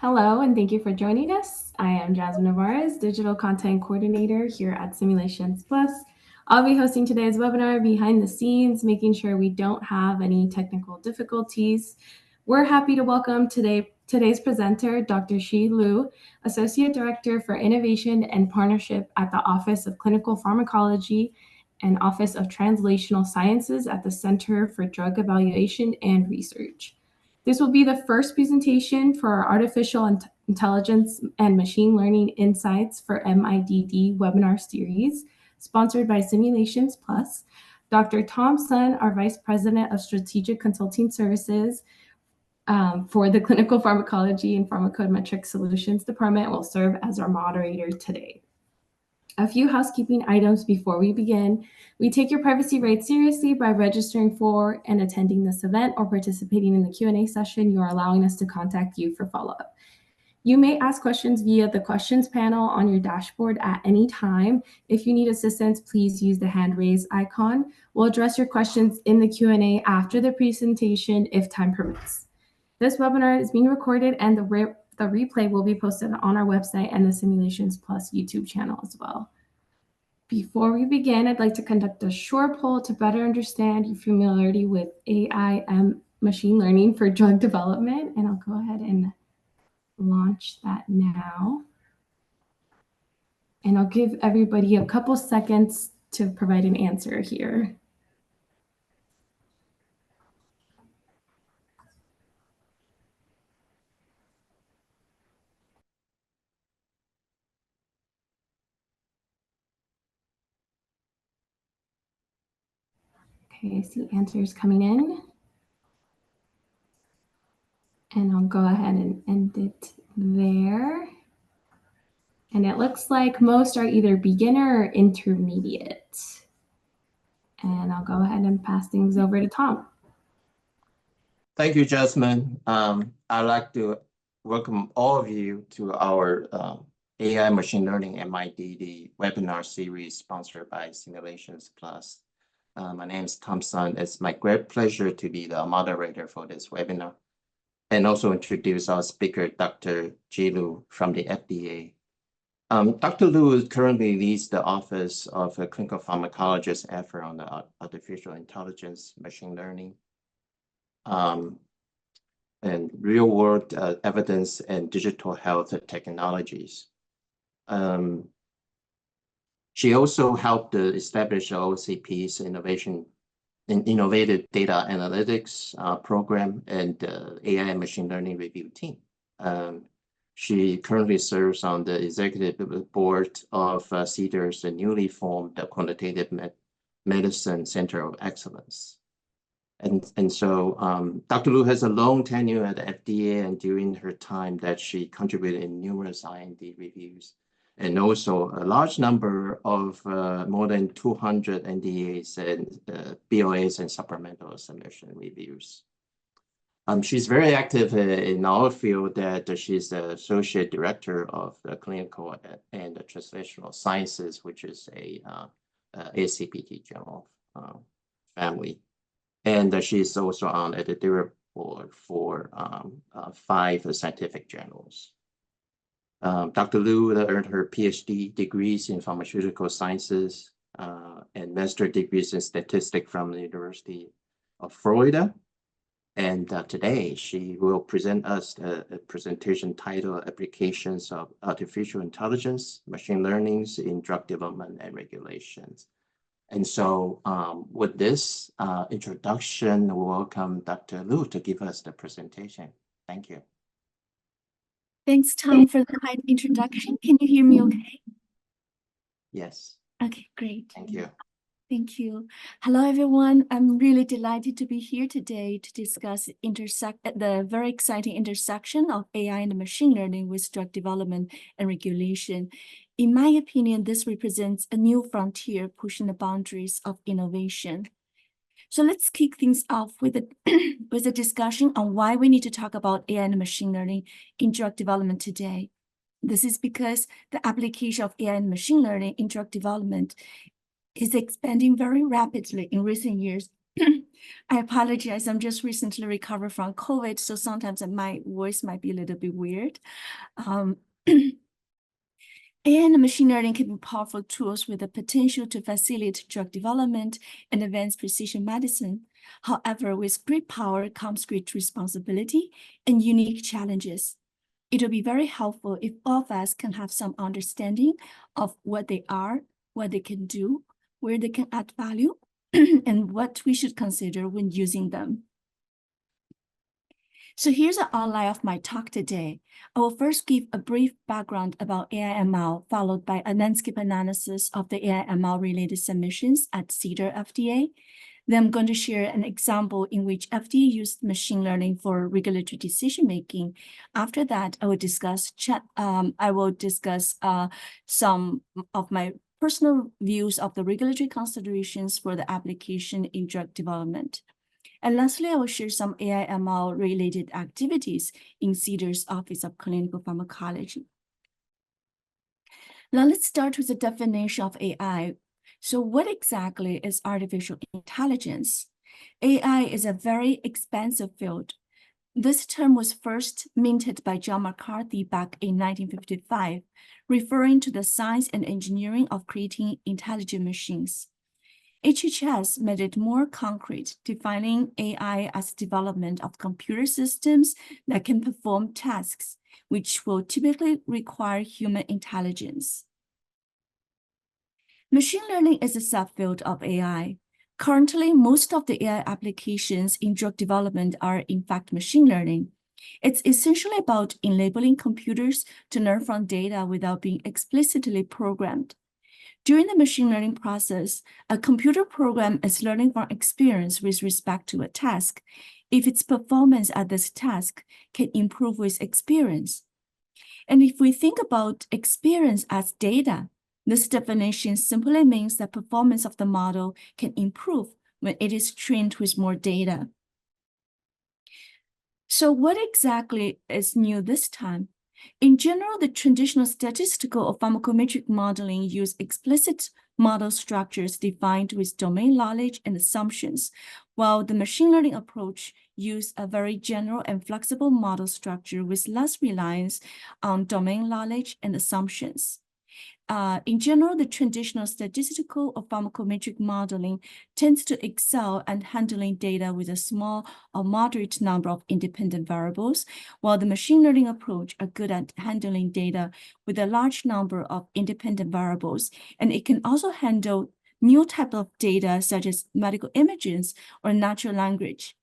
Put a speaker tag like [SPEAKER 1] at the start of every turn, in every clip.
[SPEAKER 1] Hello, and thank you for joining us. I am Jasmine Navarez, Digital Content Coordinator here at Simulations Plus. I'll be hosting today's webinar behind the scenes, making sure we don't have any technical difficulties. We're happy to welcome today's presenter, Dr. Shi Liu, Associate Director for Innovation and Partnership at the Office of Clinical Pharmacology and Office of Translational Sciences at the Center for Drug Evaluation and Research. This will be the first presentation for our Artificial Intelligence and Machine Learning Insights for MIDD webinar series, sponsored by Simulations Plus. Dr. Tom Sun, our Vice President of Strategic Consulting Services for the Clinical Pharmacology and Pharmacometric Solutions Department, will serve as our moderator today. A few housekeeping items before we begin. We take your privacy rights seriously. By registering for and attending this event or participating in the Q&A session, you are allowing us to contact you for follow-up. You may ask questions via the questions panel on your dashboard at any time. If you need assistance, please use the hand raise icon. We'll address your questions in the Q&A after the presentation if time permits. This webinar is being recorded and the replay will be posted on our website and the Simulations Plus YouTube channel as well. Before we begin, I'd like to conduct a short poll to better understand your familiarity with AI and machine learning for drug development, and I'll go ahead and launch that now. And I'll give everybody a couple seconds to provide an answer here. Okay, I see answers coming in. And I'll go ahead and end it there. And it looks like most are either beginner or intermediate. And I'll go ahead and pass things over to Tom.
[SPEAKER 2] Thank you, Jasmine. I'd like to welcome all of you to our AI Machine Learning MIDD webinar series sponsored by Simulations Plus. My name is Tom Sun. It's my great pleasure to be the moderator for this webinar and also introduce our speaker, Dr. Ji Liu from the FDA. Dr. Liu currently leads the Office of a Clinical Pharmacologist effort on the artificial intelligence, machine learning, and real-world evidence and digital health technologies. She also helped establish OCP's innovative data analytics program and AI and machine learning review team. She currently serves on the executive board of CDER's newly formed Quantitative Medicine Center of Excellence. And so Dr. Liu has a long tenure at the FDA, and during her time that she contributed in numerous IND reviews, and also a large number of more than 200 NDAs and BLAs and supplemental submission reviews. She's very active in our field that she's the Associate Director of the Clinical and the Translational Sciences, which is a ACPT journal family. And she's also on editorial board for 5 scientific journals. Dr. Liu earned her PhD degrees in pharmaceutical sciences and master degrees in statistics from the University of Florida. And today she will present us a presentation titled Applications of Artificial Intelligence, Machine Learning in Drug Development and Regulations. And so with this introduction, we welcome Dr. Liu to give us the presentation. Thank you.
[SPEAKER 3] Thanks, Tom, for the kind introduction. Can you hear me okay?
[SPEAKER 2] Yes.
[SPEAKER 3] Okay, great.
[SPEAKER 2] Thank you.
[SPEAKER 3] Thank you. Hello, everyone. I'm really delighted to be here today to discuss the very exciting intersection of AI and machine learning with drug development and regulation. In my opinion, this represents a new frontier pushing the boundaries of innovation. So let's kick things off with a discussion on why we need to talk about AI and machine learning in drug development today. This is because the application of AI and machine learning in drug development is expanding very rapidly in recent years I apologize. I'm just recently recovered from COVID, so sometimes my voice might be a little bit weird. AI and machine learning can be powerful tools with the potential to facilitate drug development and advance precision medicine. However, with great power comes great responsibility and unique challenges. It will be very helpful if all of us can have some understanding of what they are, what they can do, where they can add value, and what we should consider when using them. So here's an outline of my talk today. I will first give a brief background about AI/ML, followed by a landscape analysis of the AI/ML related submissions at CDER FDA. Then I'm going to share an example in which FDA used machine learning for regulatory decision making. After that, I will discuss some of my personal views of the regulatory considerations for the application in drug development. And lastly, I will share some AI/ML related activities in CDER's Office of Clinical Pharmacology. Now let's start with the definition of AI. So what exactly is artificial intelligence? AI is a very expansive field. This term was first minted by John McCarthy back in 1955, referring to the science and engineering of creating intelligent machines. HHS made it more concrete, defining AI as development of computer systems that can perform tasks, which will typically require human intelligence. Machine learning is a subfield of AI. Currently, most of the AI applications in drug development are in fact machine learning. It's essentially about enabling computers to learn from data without being explicitly programmed. During the machine learning process, a computer program is learning from experience with respect to a task if its performance at this task can improve with experience. And if we think about experience as data, this definition simply means that performance of the model can improve when it is trained with more data. So what exactly is new this time? In general, the traditional statistical or pharmacometric modeling use explicit model structures defined with domain knowledge and assumptions, while the machine learning approach uses a very general and flexible model structure with less reliance on domain knowledge and assumptions. In general, the traditional statistical or pharmacometric modeling tends to excel at handling data with a small or moderate number of independent variables, while the machine learning approach are good at handling data with a large number of independent variables, and it can also handle new types of data such as medical images or natural language.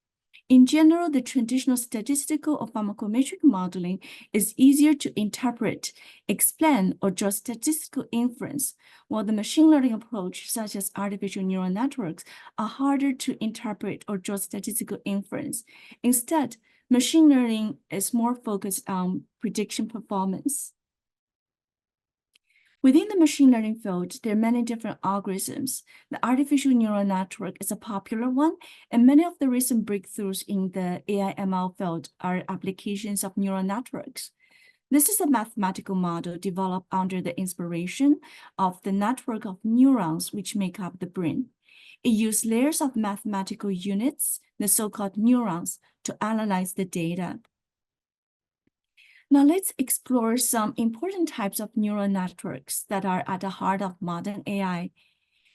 [SPEAKER 3] In general, the traditional statistical or pharmacometric modeling is easier to interpret, explain, or draw statistical inference, while the machine learning approach, such as artificial neural networks, are harder to interpret or draw statistical inference. Instead, machine learning is more focused on prediction performance. Within the machine learning field, there are many different algorithms. The artificial neural network is a popular one, and many of the recent breakthroughs in the AI/ML field are applications of neural networks. This is a mathematical model developed under the inspiration of the network of neurons which make up the brain. It uses layers of mathematical units, the so-called neurons, to analyze the data. Now let's explore some important types of neural networks that are at the heart of modern AI.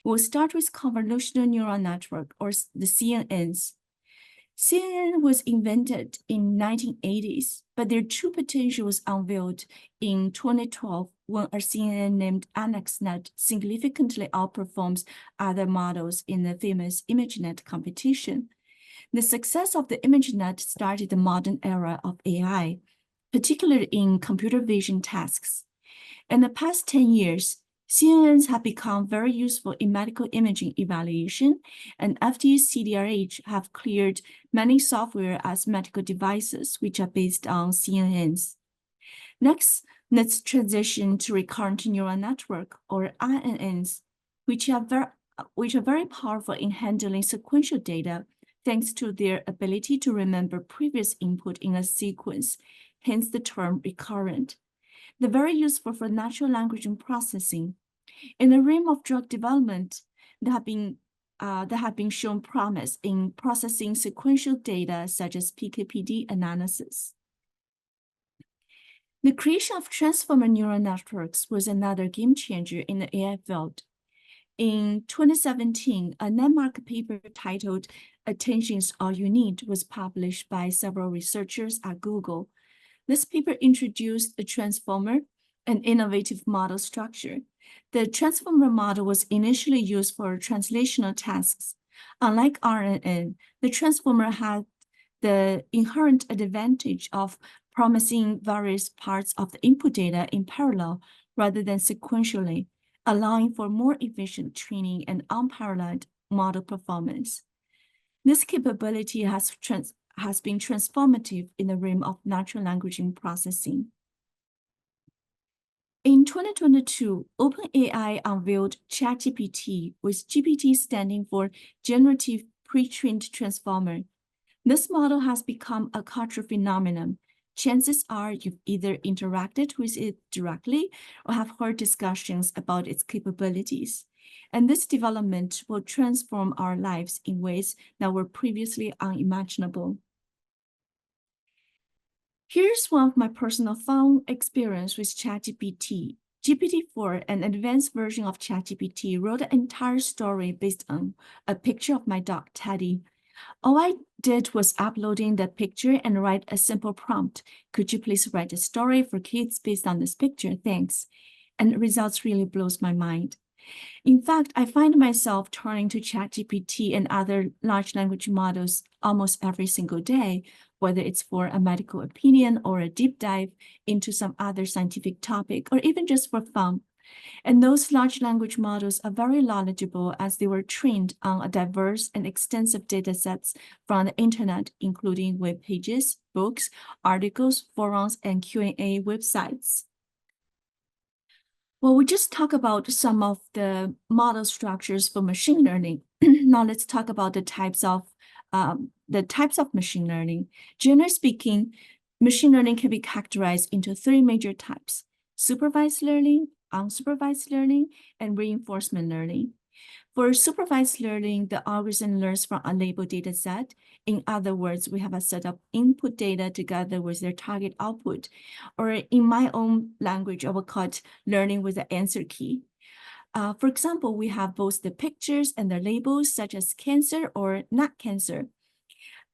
[SPEAKER 3] We'll start with convolutional neural network, or the CNNs. CNN was invented in 1980s, but their true potential was unveiled in 2012 when a CNN named AnnexNet significantly outperforms other models in the famous ImageNet competition. The success of the ImageNet started the modern era of AI, particularly in computer vision tasks. In the past 10 years, CNNs have become very useful in medical imaging evaluation, and FDA's CDER have cleared many software as medical devices which are based on CNNs. Next, let's transition to recurrent neural network, or RNNs, which are very powerful in handling sequential data thanks to their ability to remember previous input in a sequence, hence the term recurrent. They're very useful for natural language processing. In the realm of drug development, there have been that have been shown promise in processing sequential data such as PK/PD analysis. The creation of transformer neural networks was another game changer in the AI field. In 2017, a landmark paper titled "Attention's All You Need" was published by several researchers at Google. This paper introduced a transformer, an innovative model structure. The transformer model was initially used for translational tasks. Unlike RNN, the transformer had the inherent advantage of promising various parts of the input data in parallel rather than sequentially, allowing for more efficient training and unparalleled model performance. This capability has been transformative in the realm of natural language processing. In 2022, OpenAI unveiled ChatGPT, with GPT standing for Generative Pre-trained Transformer. This model has become a cultural phenomenon. Chances are you've either interacted with it directly or have heard discussions about its capabilities. And this development will transform our lives in ways that were previously unimaginable. Here's one of my personal fun experience with ChatGPT. GPT-4, an advanced version of ChatGPT, wrote an entire story based on a picture of my dog, Teddy. All I did was uploading the picture and write a simple prompt. Could you please write a story for kids based on this picture? Thanks. And the results really blows my mind. In fact, I find myself turning to ChatGPT and other large language models almost every single day, whether it's for a medical opinion or a deep dive into some other scientific topic, or even just for fun. And those large language models are very knowledgeable as they were trained on a diverse and extensive data sets from the internet, including web pages, books, articles, forums, and Q&A websites. Well, we just talked about some of the model structures for machine learning. Now let's talk about the types of machine learning. Generally speaking, machine learning can be categorized into three major types: supervised learning, unsupervised learning, and reinforcement learning. For supervised learning, the algorithm learns from a labeled data set. In other words, we have a set of input data together with their target output. Or in my own language, I would call it learning with the answer key. For example, we have both the pictures and the labels, such as cancer or not cancer.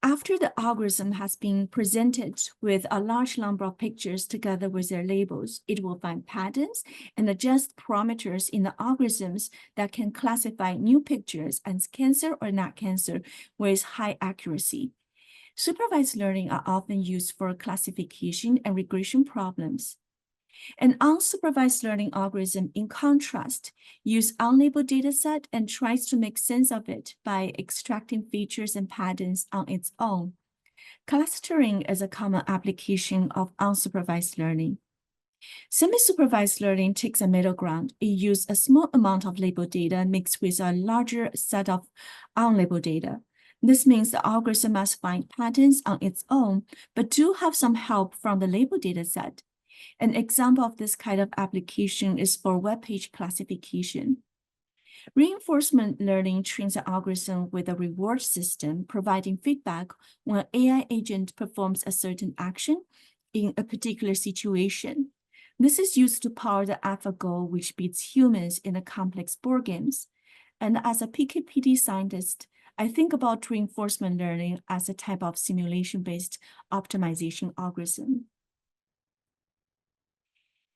[SPEAKER 3] After the algorithm has been presented with a large number of pictures together with their labels, it will find patterns and adjust parameters in the algorithms that can classify new pictures as cancer or not cancer with high accuracy. Supervised learning are often used for classification and regression problems. An unsupervised learning algorithm, in contrast, uses unlabeled dataset and tries to make sense of it by extracting features and patterns on its own. Clustering is a common application of unsupervised learning. Semi-supervised learning takes a middle ground. It uses a small amount of labeled data mixed with a larger set of unlabeled data. This means the algorithm must find patterns on its own, but do have some help from the labeled dataset. An example of this kind of application is for web page classification. Reinforcement learning trains the algorithm with a reward system, providing feedback when an AI agent performs a certain action in a particular situation. This is used to power the AlphaGo, which beats humans in the complex board games. And as a PK/PD scientist, I think about reinforcement learning as a type of simulation-based optimization algorithm.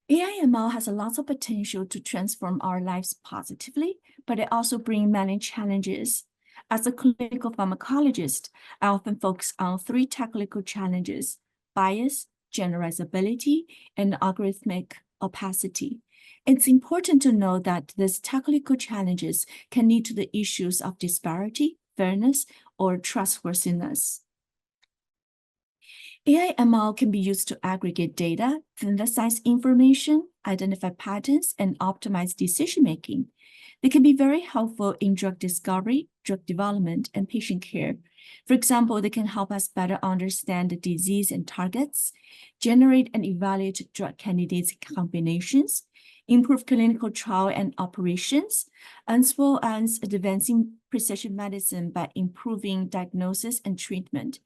[SPEAKER 3] AI/ML has a lot of potential to transform our lives positively, but it also brings many challenges. As a clinical pharmacologist, I often focus on three technical challenges: bias, generalizability, and algorithmic opacity. It's important to know that these technical challenges can lead to the issues of disparity, fairness, or trustworthiness. AI/ML can be used to aggregate data, synthesize information, identify patterns, and optimize decision-making. They can be very helpful in drug discovery, drug development, and patient care. For example, they can help us better understand the disease and targets, generate and evaluate drug candidates combinations, improve clinical trial and operations, as well as advancing precision medicine by improving diagnosis and treatment.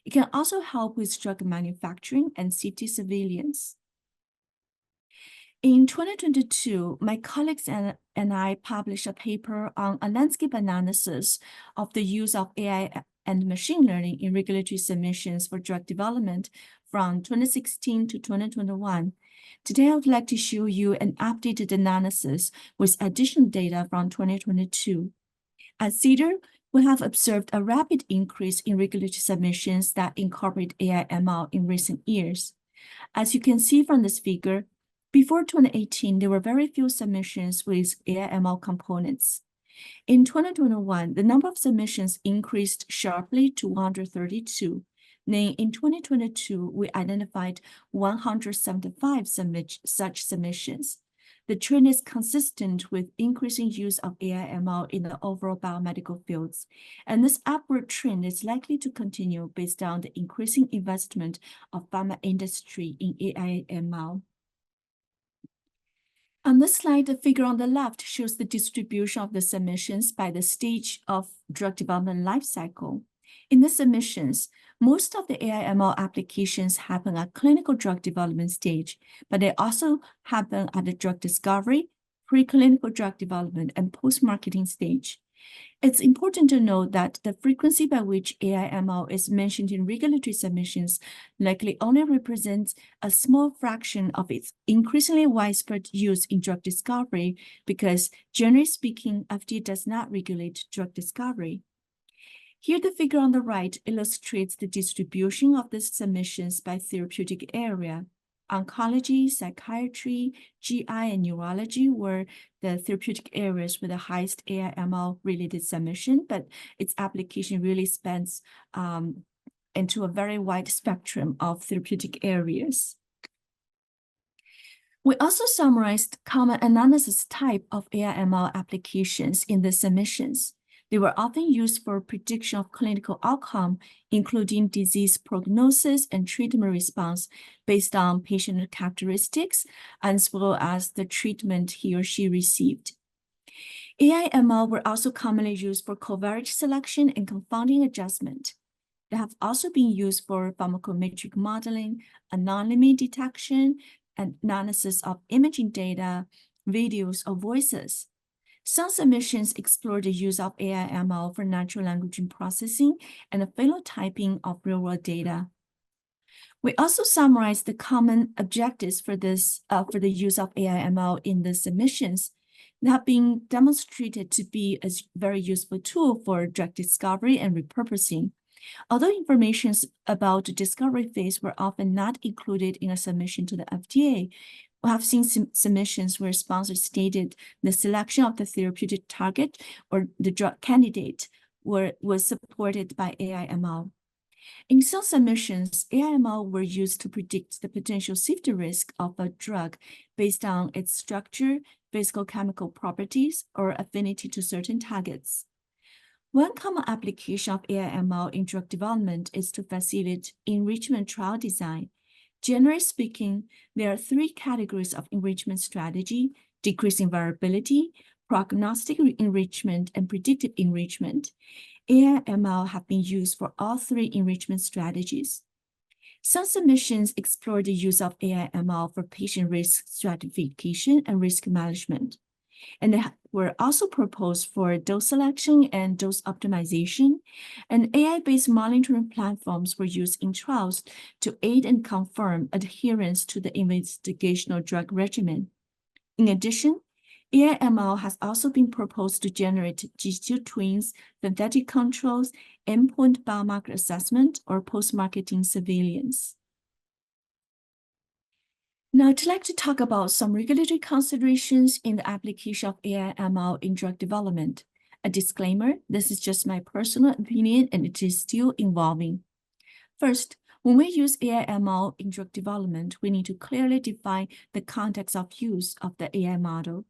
[SPEAKER 3] It can also help with drug manufacturing and safety surveillance. In 2022, my colleagues and I published a paper on a landscape analysis of the use of AI and machine learning in regulatory submissions for drug development from 2016 to 2021. Today, I would like to show you an updated analysis with additional data from 2022. At CDER, we have observed a rapid increase in regulatory submissions that incorporate AI/ML in recent years. As you can see from this figure, before 2018, there were very few submissions with AI/ML components. In 2021, the number of submissions increased sharply to 132. Then in 2022, we identified 175 such submissions. The trend is consistent with increasing use of AI/ML in the overall biomedical fields, and this upward trend is likely to continue based on the increasing investment of pharma industry in AI/ML. On this slide, the figure on the left shows the distribution of the submissions by the stage of drug development lifecycle. In the submissions, most of the AI/ML applications happen at clinical drug development stage, but they also happen at the drug discovery, preclinical drug development, and post-marketing stage. It's important to note that the frequency by which AI/ML is mentioned in regulatory submissions likely only represents a small fraction of its increasingly widespread use in drug discovery because, generally speaking, FDA does not regulate drug discovery. Here, the figure on the right illustrates the distribution of the submissions by therapeutic area. Oncology, psychiatry, GI, and neurology were the therapeutic areas with the highest AI/ML related submission, but its application really spans into a very wide spectrum of therapeutic areas. We also summarized common analysis type of AI/ML applications in the submissions. They were often used for prediction of clinical outcome, including disease prognosis and treatment response based on patient characteristics, as well as the treatment he or she received. AI/ML were also commonly used for covariate selection and confounding adjustment. They have also been used for pharmacometric modeling, anomaly detection, and analysis of imaging data, videos, or voices. Some submissions explore the use of AI/ML for natural language processing and the phenotyping of real-world data. We also summarized the common objectives for the use of AI/ML in the submissions that have been demonstrated to be a very useful tool for drug discovery and repurposing. Although information about the discovery phase were often not included in a submission to the FDA, we have seen submissions where sponsors stated the selection of the therapeutic target or the drug candidate was supported by AI/ML. In some submissions, AI/ML were used to predict the potential safety risk of a drug based on its structure, physicochemical properties, or affinity to certain targets. One common application of AI/ML in drug development is to facilitate enrichment trial design. Generally speaking, there are three categories of enrichment strategy: decreasing variability, prognostic enrichment, and predictive enrichment. AI/ML have been used for all three enrichment strategies. Some submissions explore the use of AI/ML for patient risk stratification and risk management. And they were also proposed for dose selection and dose optimization, and AI-based monitoring platforms were used in trials to aid and confirm adherence to the investigational drug regimen. In addition, AI/ML has also been proposed to generate digital twins, synthetic controls, endpoint biomarker assessment, or post-marketing surveillance. Now, I'd like to talk about some regulatory considerations in the application of AI/ML in drug development. A disclaimer, this is just my personal opinion and it is still evolving. First, when we use AI/ML in drug development, we need to clearly define the context of use of the AI model.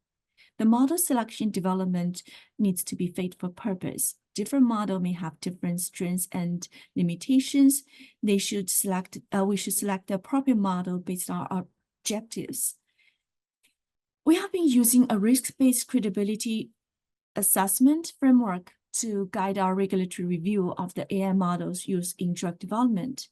[SPEAKER 3] The model selection development needs to be fit for purpose. Different model may have different strengths and limitations. We should select the appropriate model based on our objectives. We have been using a risk-based credibility assessment framework to guide our regulatory review of the AI models used in drug development.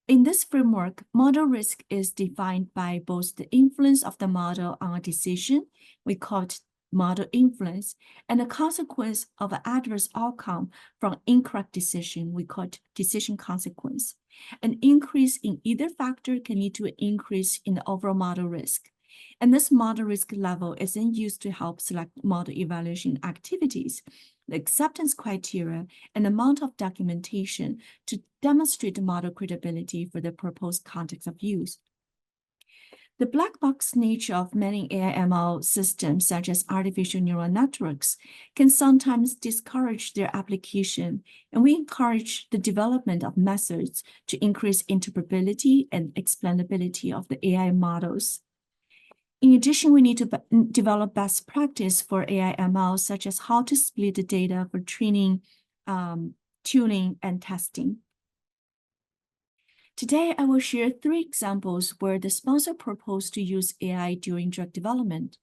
[SPEAKER 3] In this framework, model risk is defined by both the influence of the model on a decision, we call it model influence, and the consequence of an adverse outcome from incorrect decision, we call it decision consequence. An increase in either factor can lead to an increase in the overall model risk. And this model risk level is then used to help select model evaluation activities, the acceptance criteria, and amount of documentation to demonstrate the model credibility for the proposed context of use. The black box nature of many AI/ML systems, such as artificial neural networks, can sometimes discourage their application, and we encourage the development of methods to increase interpretability and explainability of the AI models. In addition, we need to develop best practice for AI/ML, such as how to split the data for training, tuning, and testing. Today, I will share 3 examples where the sponsor proposed to use AI during drug development.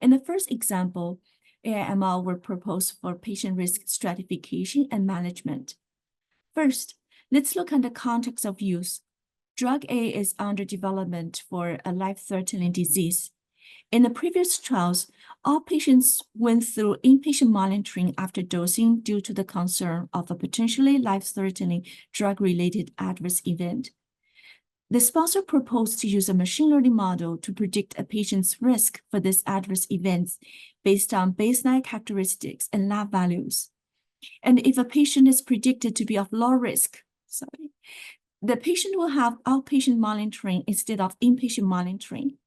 [SPEAKER 3] In the first example, AI/ML were proposed for patient risk stratification and management. First, let's look at the context of use. Drug A is under development for a life-threatening disease. In the previous trials, all patients went through inpatient monitoring after dosing due to the concern of a potentially life-threatening drug-related adverse event. The sponsor proposed to use a machine learning model to predict a patient's risk for these adverse events based on baseline characteristics and lab values. And if a patient is predicted to be of low risk, the patient will have outpatient monitoring instead of inpatient monitoring.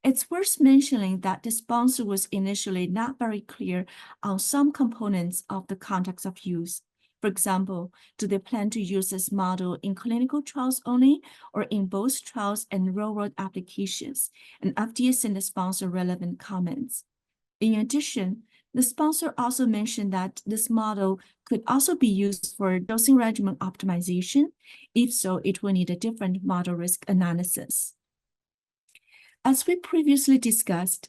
[SPEAKER 3] It's worth mentioning that the sponsor was initially not very clear on some components of the context of use. For example, do they plan to use this model in clinical trials only or in both trials and real-world applications? And FDA sent the sponsor relevant comments. In addition, the sponsor also mentioned that this model could also be used for dosing regimen optimization. If so, it will need a different model risk analysis. As we previously discussed,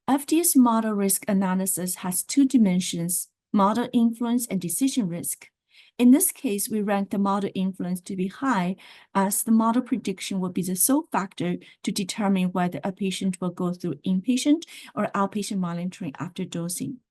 [SPEAKER 3] FDA's model risk analysis has 2 dimensions, model influence and decision risk. In this case, we rank the model influence to be high, as the model prediction will be the sole factor to determine whether a patient will go through inpatient or outpatient monitoring after dosing.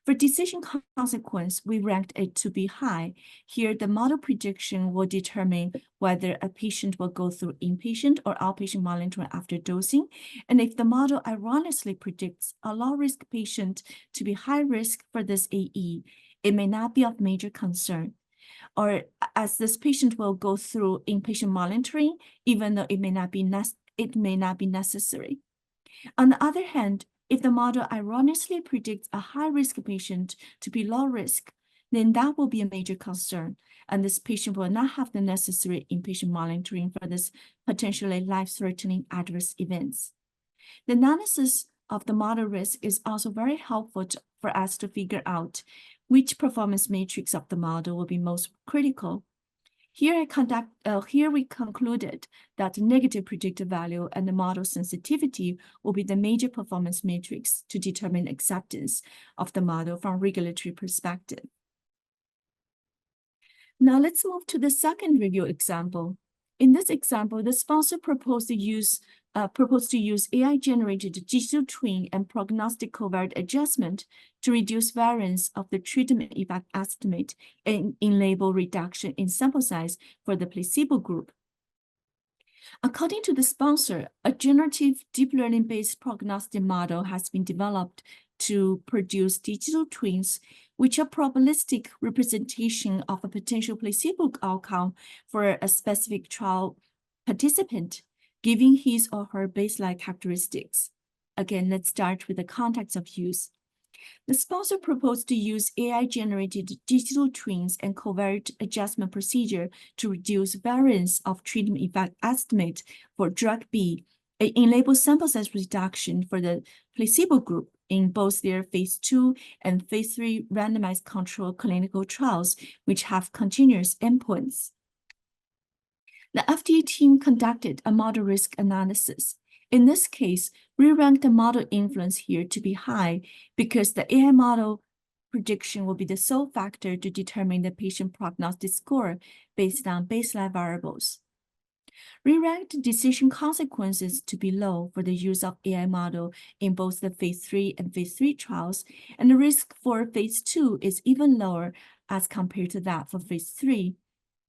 [SPEAKER 3] For decision consequence, we ranked it to be high. Here, the model prediction will determine whether a patient will go through inpatient or outpatient monitoring after dosing. And if the model erroneously predicts a low-risk patient to be high risk for this AE, it may not be of major concern. Or as this patient will go through inpatient monitoring, even though it may not be necessary. On the other hand, if the model erroneously predicts a high-risk patient to be low risk, then that will be a major concern, and this patient will not have the necessary inpatient monitoring for this potentially life-threatening adverse events. The analysis of the model risk is also very helpful for us to figure out which performance matrix of the model will be most critical. Here we concluded that negative predictive value and the model sensitivity will be the major performance matrix to determine acceptance of the model from regulatory perspective. Now let's move to the second review example. In this example, the sponsor proposed to use AI-generated digital twin and prognostic covariate adjustment to reduce variance of the treatment effect estimate and in-label reduction in sample size for the placebo group. According to the sponsor, a generative deep learning-based prognostic model has been developed to produce digital twins, which are probabilistic representation of a potential placebo outcome for a specific trial participant, giving his or her baseline characteristics. Again, let's start with the context of use. The sponsor proposed to use AI-generated digital twins and covariate adjustment procedure to reduce variance of treatment effect estimate for drug B, an in-label sample size reduction for the placebo group in both their phase 2 and phase 3 randomized controlled clinical trials, which have continuous endpoints. The FDA team conducted a model risk analysis. In this case, we rank the model influence here to be high because the AI model prediction will be the sole factor to determine the patient prognostic score based on baseline variables. We ranked decision consequences to be low for the use of AI model in both the phase 3 and phase 3 trials, and the risk for phase 2 is even lower as compared to that for phase 3.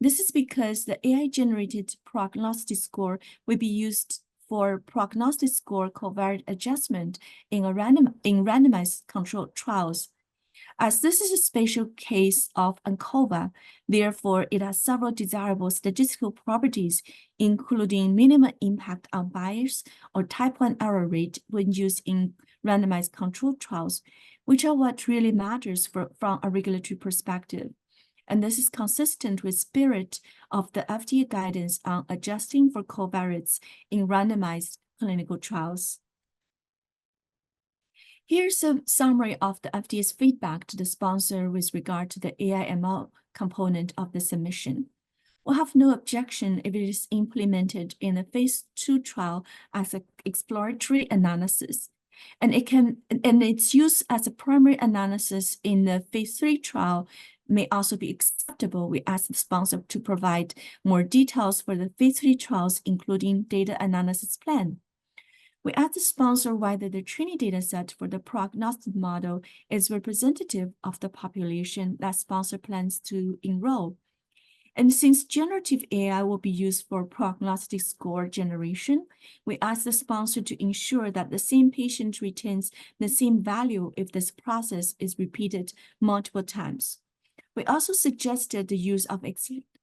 [SPEAKER 3] This is because the AI-generated prognostic score will be used for prognostic score covariate adjustment in randomized controlled trials. As this is a special case of ANCOVA, therefore it has several desirable statistical properties, including minimum impact on bias or type 1 error rate when used in randomized controlled trials, which are what really matters from a regulatory perspective. And this is consistent with spirit of the FDA guidance on adjusting for covariates in randomized clinical trials. Here's a summary of the FDA's feedback to the sponsor with regard to the AI/ML component of the submission. We'll have no objection if it is implemented in a phase 2 trial as an exploratory analysis. And its use as a primary analysis in the phase 3 trial may also be acceptable. We ask the sponsor to provide more details for the phase 3 trials, including data analysis plan. We ask the sponsor whether the training data set for the prognostic model is representative of the population that sponsor plans to enroll. And since generative AI will be used for prognostic score generation, we ask the sponsor to ensure that the same patient retains the same value if this process is repeated multiple times. We also suggested the use of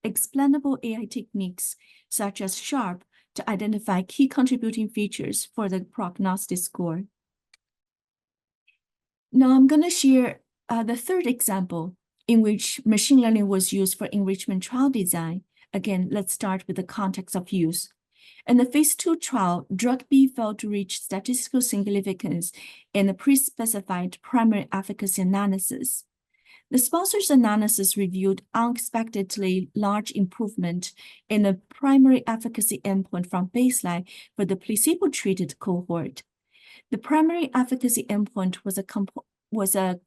[SPEAKER 3] explainable AI techniques such as SHARP to identify key contributing features for the prognostic score. Now I'm going to share the third example in which machine learning was used for enrichment trial design. Again, let's start with the context of use. In the phase 2 trial, drug B failed to reach statistical significance in a pre-specified primary efficacy analysis. The sponsor's analysis revealed unexpectedly large improvement in the primary efficacy endpoint from baseline for the placebo-treated cohort. The primary efficacy endpoint was a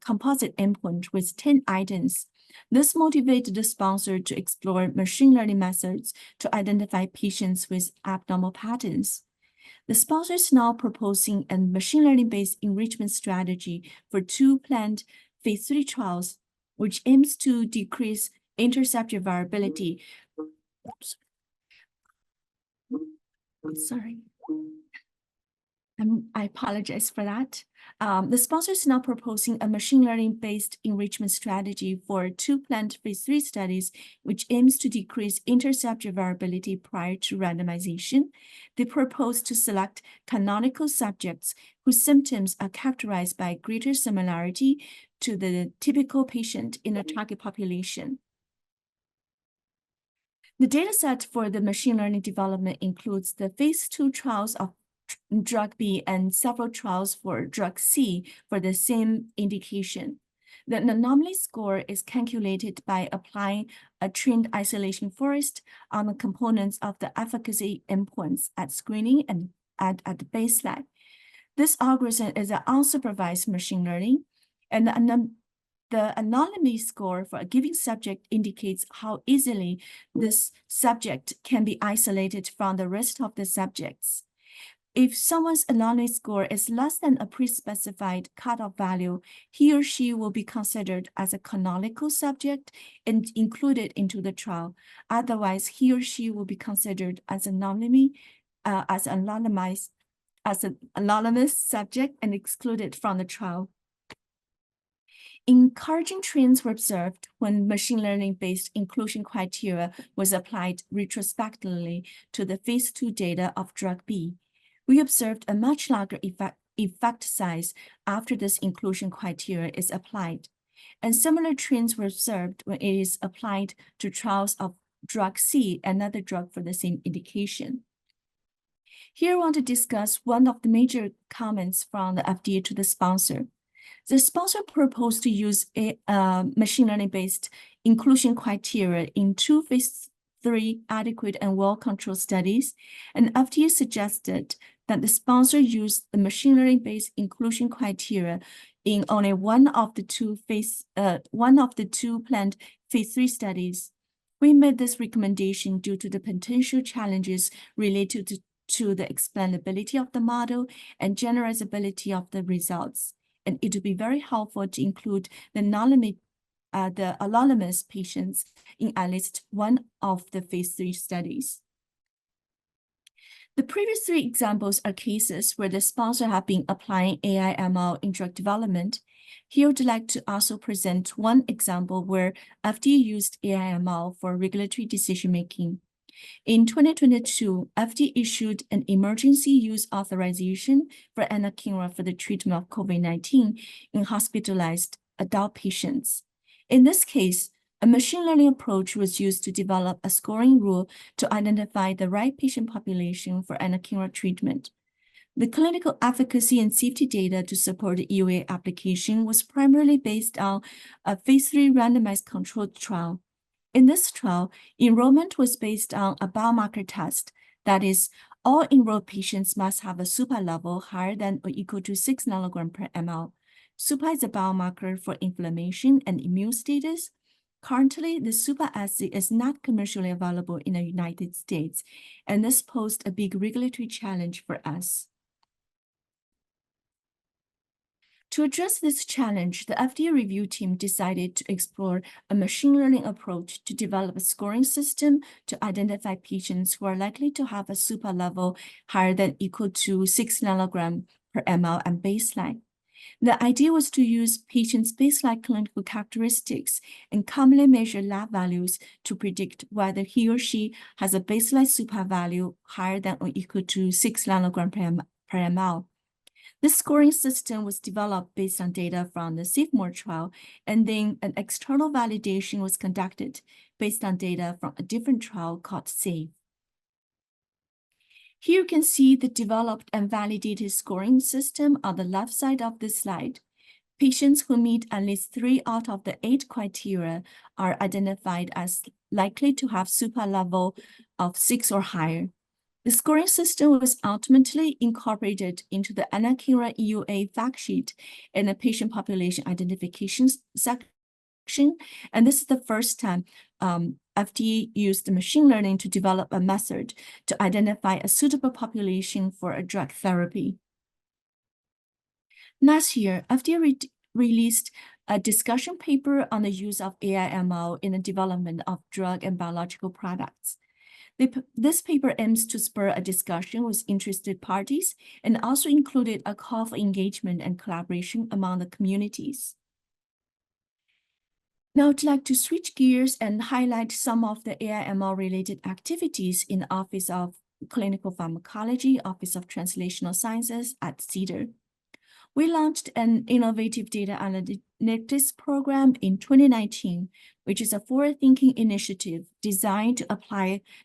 [SPEAKER 3] composite endpoint with 10 items. This motivated the sponsor to explore machine learning methods to identify patients with abnormal patterns. The sponsor is now proposing a machine learning-based enrichment strategy for 2 planned phase 3 trials, which aims to decrease interceptor variability. Oops. Sorry. I apologize for that. The sponsor is now proposing a machine learning-based enrichment strategy for 2 planned phase 3 studies, which aims to decrease interceptor variability prior to randomization. They propose to select canonical subjects whose symptoms are characterized by greater similarity to the typical patient in a target population. The dataset for the machine learning development includes the phase 2 trials of drug B and several trials for drug C for the same indication. The anomaly score is calculated by applying a trained isolation forest on the components of the efficacy endpoints at screening and at the baseline. This algorithm is an unsupervised machine learning, and the anomaly score for a given subject indicates how easily this subject can be isolated from the rest of the subjects. If someone's anomaly score is less than a pre-specified cutoff value, he or she will be considered as a canonical subject and included into the trial. Otherwise, he or she will be considered as an anonymous subject and excluded from the trial. Encouraging trends were observed when machine learning-based inclusion criteria was applied retrospectively to the phase 2 data of drug B. We observed a much larger effect size after this inclusion criteria is applied. And similar trends were observed when it is applied to trials of drug C, another drug for the same indication. Here I want to discuss one of the major comments from the FDA to the sponsor. The sponsor proposed to use a machine learning-based inclusion criteria in 2 phase 3 adequate and well-controlled studies, and FDA suggested that the sponsor used the machine learning-based inclusion criteria in only one of the two planned phase 3 studies. We made this recommendation due to the potential challenges related to the explainability of the model and generalizability of the results. And it would be very helpful to include the anonymous patients in at least one of the phase 3 studies. The previous 3 examples are cases where the sponsor have been applying AI/ML in drug development. Here, I would like to also present one example where FDA used AI/ML for regulatory decision-making. In 2022, FDA issued an emergency use authorization for anakinra for the treatment of COVID-19 in hospitalized adult patients. In this case, a machine learning approach was used to develop a scoring rule to identify the right patient population for anakinra treatment. The clinical efficacy and safety data to support the EUA application was primarily based on a phase 3 randomized controlled trial. In this trial, enrollment was based on a biomarker test. That is, all enrolled patients must have a SUPA level higher than or equal to 6 nanogram per ml. SUPA is a biomarker for inflammation and immune status. Currently, the SUPA assay is not commercially available in the United States, and this posed a big regulatory challenge for us. To address this challenge, the FDA review team decided to explore a machine learning approach to develop a scoring system to identify patients who are likely to have a SUPA level higher than or equal to 6 nanogram per ml and baseline. The idea was to use patients' baseline clinical characteristics and commonly measured lab values to predict whether he or she has a baseline SUPA value higher than or equal to 6 nanogram per ml. This scoring system was developed based on data from the SAFEMORE trial, and then an external validation was conducted based on data from a different trial called SAFE. Here you can see the developed and validated scoring system on the left side of this slide. Patients who meet at least 3 out of the 8 criteria are identified as likely to have SUPA level of 6 or higher. The scoring system was ultimately incorporated into the anakinra EUA fact sheet in the patient population identification section, and this is the first time FDA used machine learning to develop a method to identify a suitable population for a drug therapy. Last year, FDA released a discussion paper on the use of AI/ML in the development of drug and biological products. This paper aims to spur a discussion with interested parties and also included a call for engagement and collaboration among the communities. Now, I'd like to switch gears and highlight some of the AI/ML related activities in the Office of Clinical Pharmacology, Office of Translational Sciences at CDER. We launched an innovative data analytics program in 2019, which is a forward-thinking initiative designed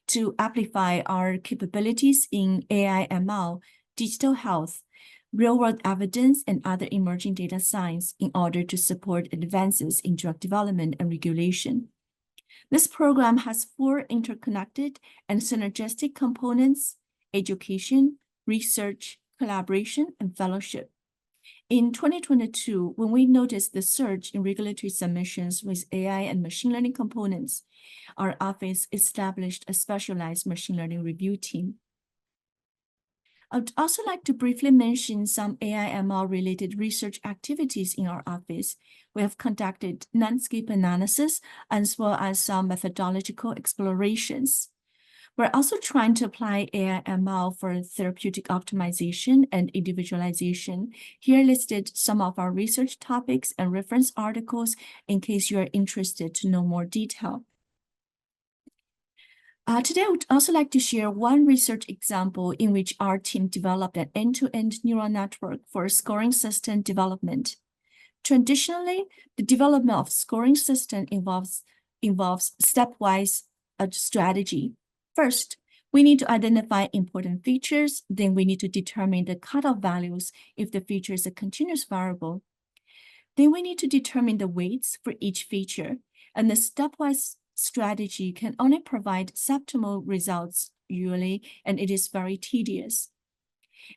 [SPEAKER 3] to amplify our capabilities in AI/ML, digital health, real-world evidence, and other emerging data science in order to support advances in drug development and regulation. This program has 4 interconnected and synergistic components: education, research, collaboration, and fellowship. In 2022, when we noticed the surge in regulatory submissions with AI and machine learning components, our office established a specialized machine learning review team. I would also like to briefly mention some AI/ML related research activities in our office. We have conducted landscape analysis as well as some methodological explorations. We're also trying to apply AI/ML for therapeutic optimization and individualization. Here listed some of our research topics and reference articles in case you are interested to know more detail. Today, I would also like to share one research example in which our team developed an end-to-end neural network for scoring system development. Traditionally, the development of scoring system involves stepwise strategy. First, we need to identify important features. Then we need to determine the cutoff values if the feature is a continuous variable. Then we need to determine the weights for each feature. And the stepwise strategy can only provide suboptimal results usually, and it is very tedious.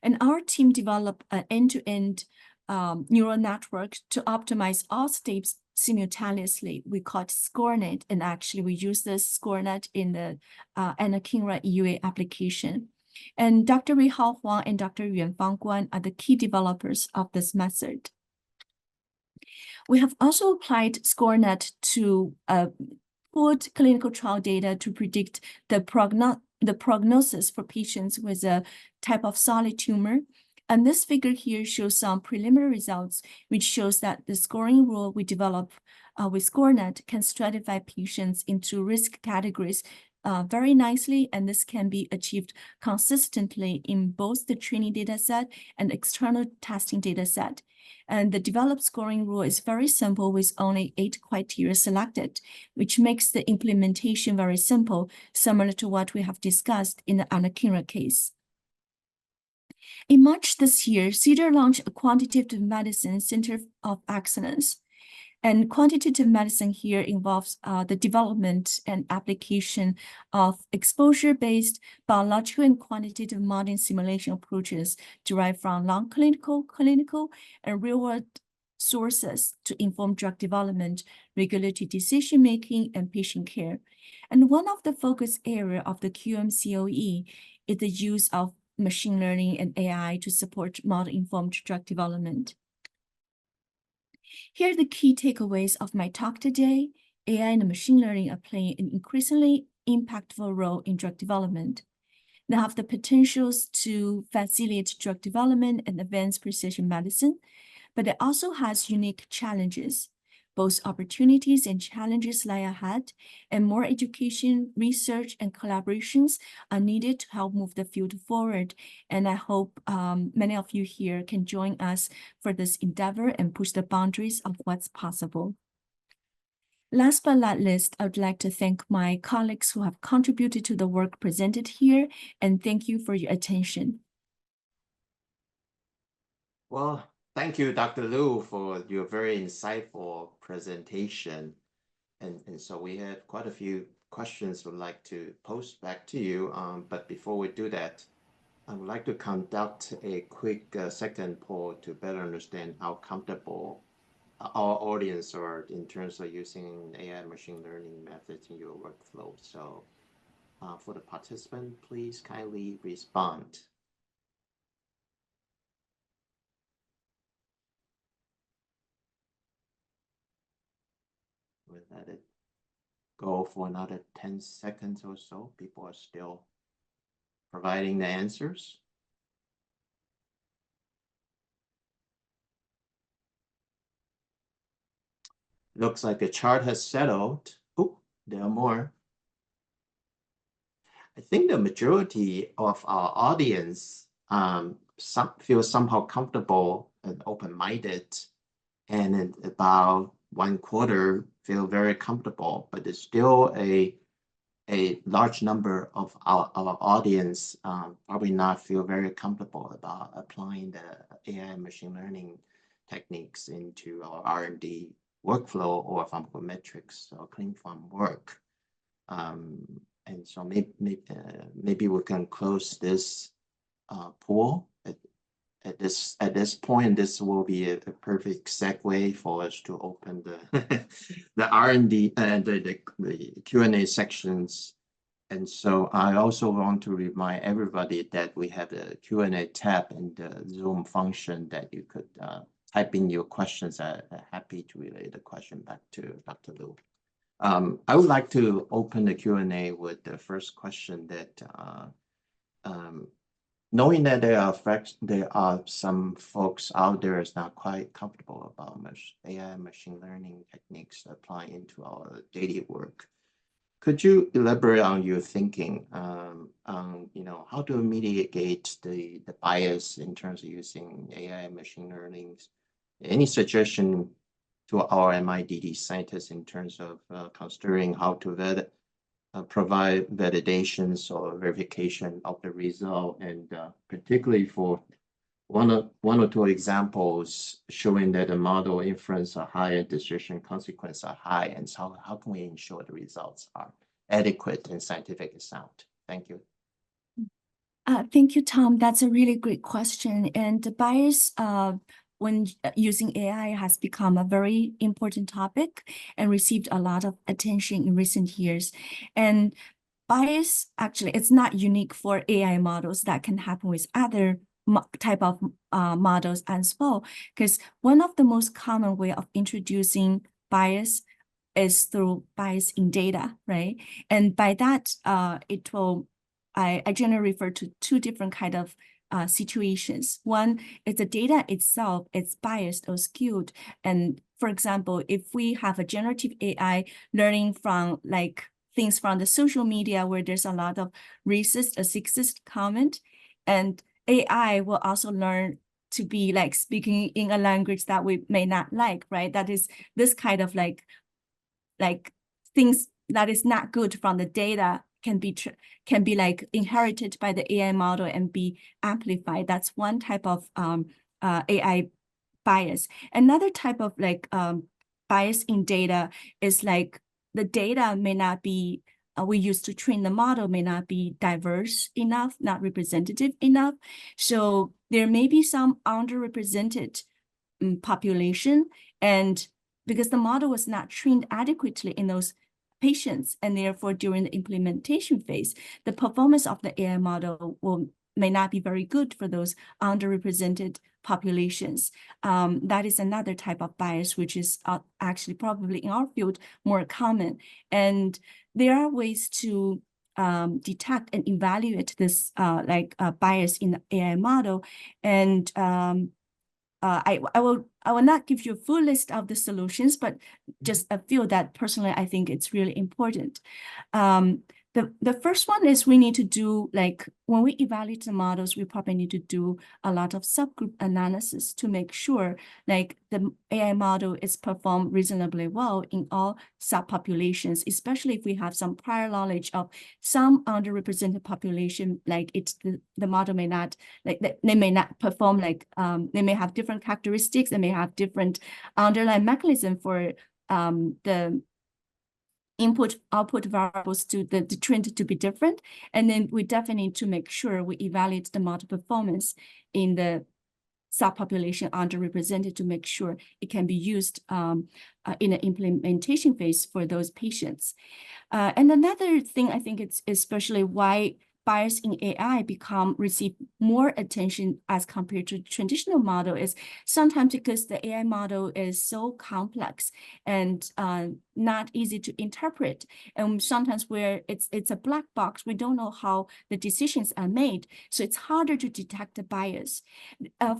[SPEAKER 3] And our team developed an end-to-end neural network to optimize all steps simultaneously. We call it ScoreNet, and actually we use this ScoreNet in the anakinra EUA application. And Dr. Ruihao Huang and Dr. Yuanfang Guan are the key developers of this method. We have also applied ScoreNet to pooled clinical trial data to predict the prognosis for patients with a type of solid tumor. And this figure here shows some preliminary results, which shows that the scoring rule we develop with ScoreNet can stratify patients into risk categories very nicely, and this can be achieved consistently in both the training data set and external testing data set. And the developed scoring rule is very simple with only 8 criteria selected, which makes the implementation very simple, similar to what we have discussed in the anakinra case. In March this year, CDER launched a quantitative medicine center of excellence. And quantitative medicine here involves the development and application of exposure-based biological and quantitative modeling simulation approaches derived from non-clinical, clinical, and real-world sources to inform drug development, regulatory decision-making, and patient care. And one of the focus area of the QMCOE is the use of machine learning and AI to support model-informed drug development. Here are the key takeaways of my talk today. AI and machine learning are playing an increasingly impactful role in drug development. They have the potentials to facilitate drug development and advance precision medicine, but it also has unique challenges. Both opportunities and challenges lie ahead, and more education, research, and collaborations are needed to help move the field forward. And I hope many of you here can join us for this endeavor and push the boundaries of what's possible. Last but not least, I would like to thank my colleagues who have contributed to the work presented here, and thank you for your attention.
[SPEAKER 2] Well, thank you, Dr. Liu, for your very insightful presentation. And so we have quite a few questions we'd like to pose back to you. But before we do that, I would like to conduct a quick second poll to better understand how comfortable our audience are in terms of using AI machine learning methods in your workflow. So for the participant, please kindly respond. We'll let it go for another 10 seconds or so. People are still providing the answers. Looks like the chart has settled. Oh, there are more. I think the majority of our audience feel somehow comfortable and open-minded, and about 1/4 feel very comfortable, but there's still a large number of our audience probably not feel very comfortable about applying the AI machine learning techniques into our R&D workflow or pharmacometrics or clean farm work. And so maybe we can close this pool at this point. This will be a perfect segue for us to open the R&D and the Q&A sections. And so I also want to remind everybody that we have the Q&A tab in the Zoom function that you could type in your questions. I'm happy to relay the question back to Dr. Liu. I would like to open the Q&A with the first question that knowing that there are some folks out there is not quite comfortable about AI machine learning techniques applying into our daily work. Could you elaborate on your thinking on how to mitigate the bias in terms of using AI machine learning? Any suggestion to our MIDD scientists in terms of considering how to provide validations or verification of the result, and particularly for one or two examples showing that the model inference are high and decision consequences are high, and so how can we ensure the results are adequate and scientific and sound? Thank you.
[SPEAKER 3] Thank you, Tom. That's a really great question. And the bias when using AI has become a very important topic and received a lot of attention in recent years. And bias, actually, it's not unique for AI models. That can happen with other type of models as well. Because one of the most common way of introducing bias is through bias in data, right? And by that, it will I generally refer to two different kind of situations. One is the data itself is biased or skewed. And for example, if we have a generative AI learning from like things from the social media where there's a lot of racist or sexist comment, and AI will also learn to be like speaking in a language that we may not like, right? That is this kind of like things that is not good from the data can be like inherited by the AI model and be amplified. That's one type of AI bias. Another type of like bias in data is like the data may not be we use to train the model may not be diverse enough, not representative enough. So there may be some underrepresented population, and because the model was not trained adequately in those patients, and therefore during the implementation phase, the performance of the AI model may not be very good for those underrepresented populations. That is another type of bias, which is actually probably in our field more common. And there are ways to detect and evaluate this bias in the AI model. And I will not give you a full list of the solutions, but just a few that personally I think it's really important. The first one is we need to do, like, when we evaluate the models, we probably need to do a lot of subgroup analysis to make sure like the AI model is performed reasonably well in all subpopulations, especially if we have some prior knowledge of some underrepresented population, like the model may not, like they may not perform like, they may have different characteristics, they may have different underlying mechanism for the input output variables to the trend to be different. And then we definitely need to make sure we evaluate the model performance in the subpopulation underrepresented to make sure it can be used in an implementation phase for those patients. And another thing I think it's especially why bias in AI receive more attention as compared to traditional model is sometimes because the AI model is so complex and not easy to interpret. And sometimes where it's a black box, we don't know how the decisions are made. So it's harder to detect the bias.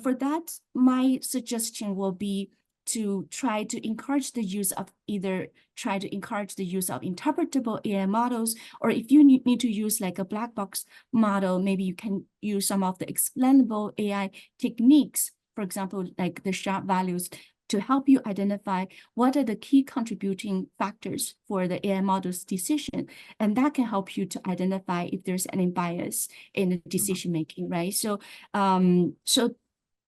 [SPEAKER 3] For that, my suggestion will be to try to encourage the use of interpretable AI models, or if you need to use like a black box model, maybe you can use some of the explainable AI techniques, for example, like the sharp values, to help you identify what are the key contributing factors for the AI model's decision. And that can help you to identify if there's any bias in the decision making, right? So,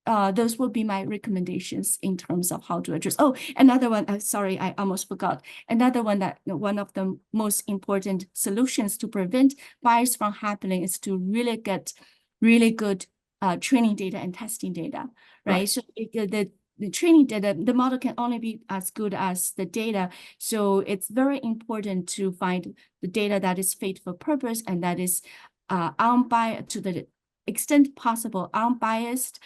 [SPEAKER 3] those will be my recommendations in terms of how to address. Oh, another one, sorry, I almost forgot. Another one that one of the most important solutions to prevent bias from happening is to really get really good training data and testing data, right? So the training data, the model can only be as good as the data. So it's very important to find the data that is fit for purpose and that is unbiased, to the extent possible, unbiased,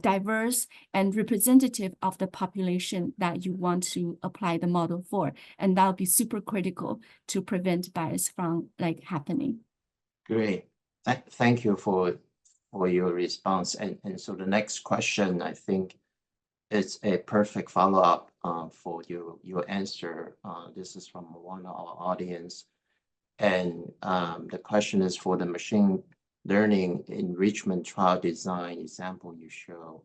[SPEAKER 3] diverse and representative of the population that you want to apply the model for. And that'll be super critical to prevent bias from like happening.
[SPEAKER 2] Great. Thank you for your response. And so the next question, I think, is a perfect follow-up for your answer. This is from one of our audience. And the question is for the machine learning enrichment trial design example you show.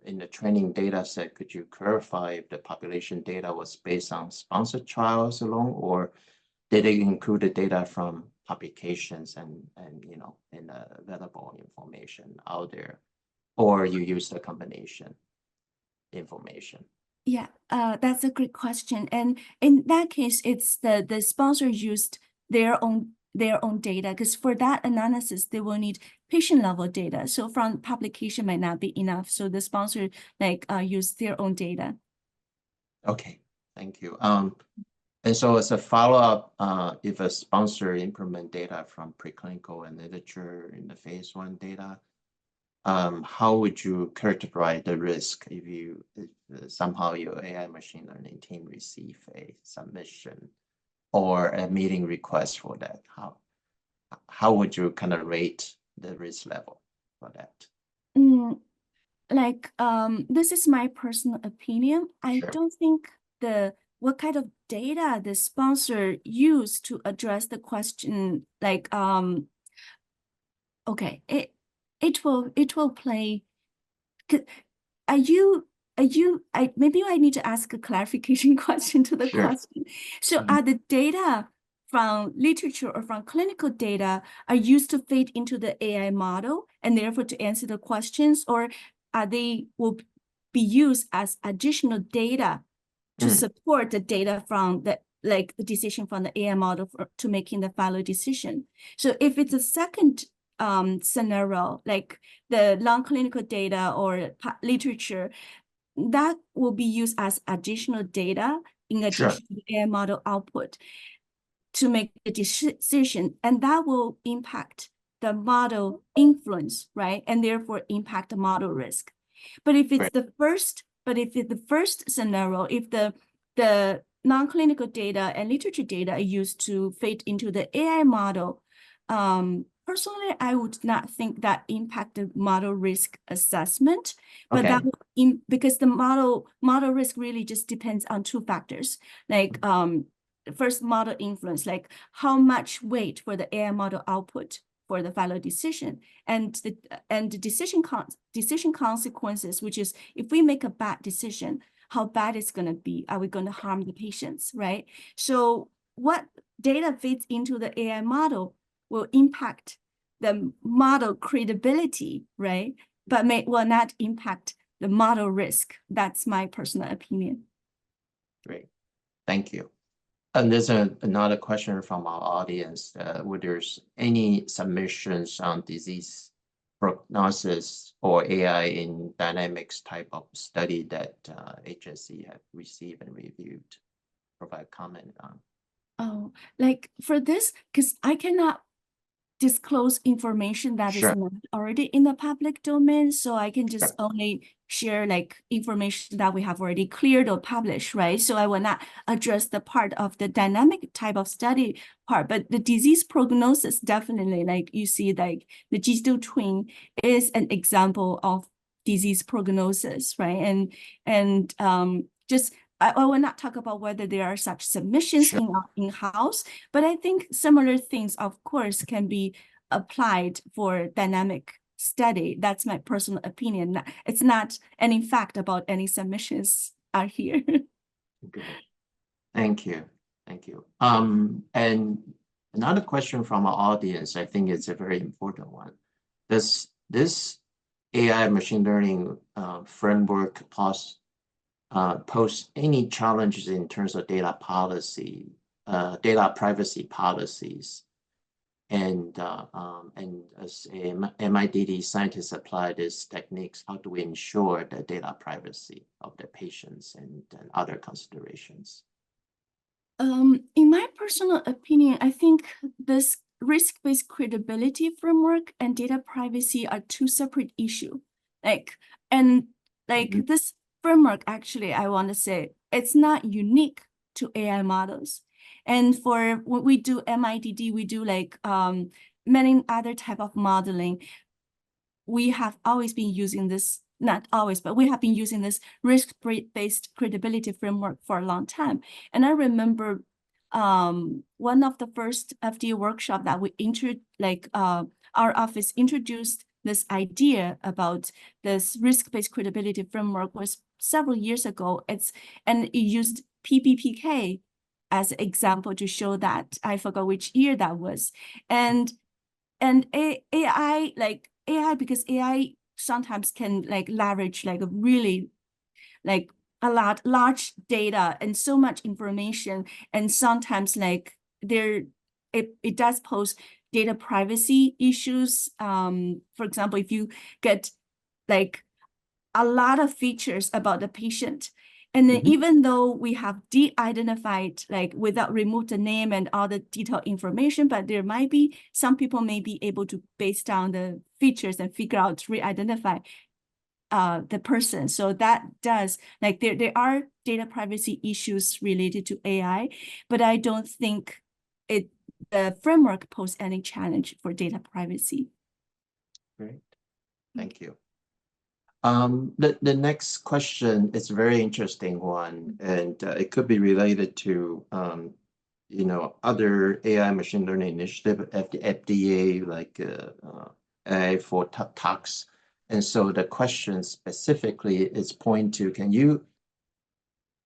[SPEAKER 2] In the training data set, could you clarify if the population data was based on sponsored trials alone, or did it include the data from publications and available information out there, or you used a combination information?
[SPEAKER 3] Yeah, that's a great question. And in that case, it's the sponsor used their own their own data, because for that analysis, they will need patient level data. So from publication might not be enough. So the sponsor use their own data.
[SPEAKER 2] Okay, thank you. And so as a follow-up, if a sponsor implement data from preclinical and literature in the phase 1 data, how would you characterize the risk if somehow your AI machine learning team receive a submission or a meeting request for that? How would you kind of rate the risk level for that?
[SPEAKER 3] This is my personal opinion. I
[SPEAKER 2] Sure.
[SPEAKER 3] don't think what kind of data the sponsor used to address the question, okay, it will play. Maybe I need to ask a clarification question to the
[SPEAKER 2] Sure.
[SPEAKER 3] question. So are the data from literature or from clinical data are used to feed into the AI model and therefore to answer the questions, or are they will be used as additional data to support the data from the decision from the AI model to making the final decision? So if it's a second scenario, like the non-clinical data or literature, that will be used as additional data in addition to the AI model output to make the decision, and that will impact the model influence, right? And therefore impact the model risk. But if it's the first scenario, if the non-clinical data and literature data are used to fit into the AI model, personally, I would not think that impact the model risk assessment, but that will because the model risk really just depends on two factors, first, model influence, like how much weight for the AI model output for the final decision, and the decision consequences, which is if we make a bad decision, how bad it's going to be. Are we going to harm the patients, right? So what data fits into the AI model will impact the model credibility, right? But will not impact the model risk. That's my personal opinion.
[SPEAKER 2] Great, thank you. And there's another question from our audience. Would there's any submissions on disease prognosis or AI in dynamics type of study that agency have received and reviewed? Provide comment on.
[SPEAKER 3] Oh, for this, because I cannot disclose information that is not already in the public domain, so I can just only share information that we have already cleared or published, right? So I will not address the part of the dynamic type of study part, but the disease prognosis definitely, you see, the digital twin is an example of disease prognosis, right? And just I will not talk about whether there are such submissions in-house, but I think similar things, of course, can be applied for dynamic study. That's my personal opinion. It's not any fact about any submissions are here.
[SPEAKER 2] Good. Thank you. Thank you. And another question from our audience, I think it's a very important one. Does this AI machine learning framework pose any challenges in terms of data policy, data privacy policies, and as a MIDD scientists apply these techniques, how do we ensure the data privacy of the patients and other considerations?
[SPEAKER 3] In my personal opinion, I think this risk-based credibility framework and data privacy are two separate issues. This framework, actually, I want to say, it's not unique to AI models. And for when we do MIDD, we do many other type of modeling. We have always been using this, not always, but we have been using this risk-based credibility framework for a long time. And I remember one of the first FDA workshop that we our office introduced this idea about this risk-based credibility framework was several years ago. And it used PBPK as an example to show that. I forgot which year that was. And AI, because AI sometimes can leverage really large data and so much information, and sometimes it does pose data privacy issues. For example, if you get like a lot of features about the patient, and then even though we have de-identified, like without remove the name and all the detailed information, but there might be some people may be able to, based on the features, and figure out, re-identify the person. So that does, like, there are data privacy issues related to AI, but I don't think the framework pose any challenge for data privacy.
[SPEAKER 2] Great, thank you. The next question is a very interesting one, and it could be related to other AI machine learning initiative at the FDA, like AI for tox. And so the question specifically is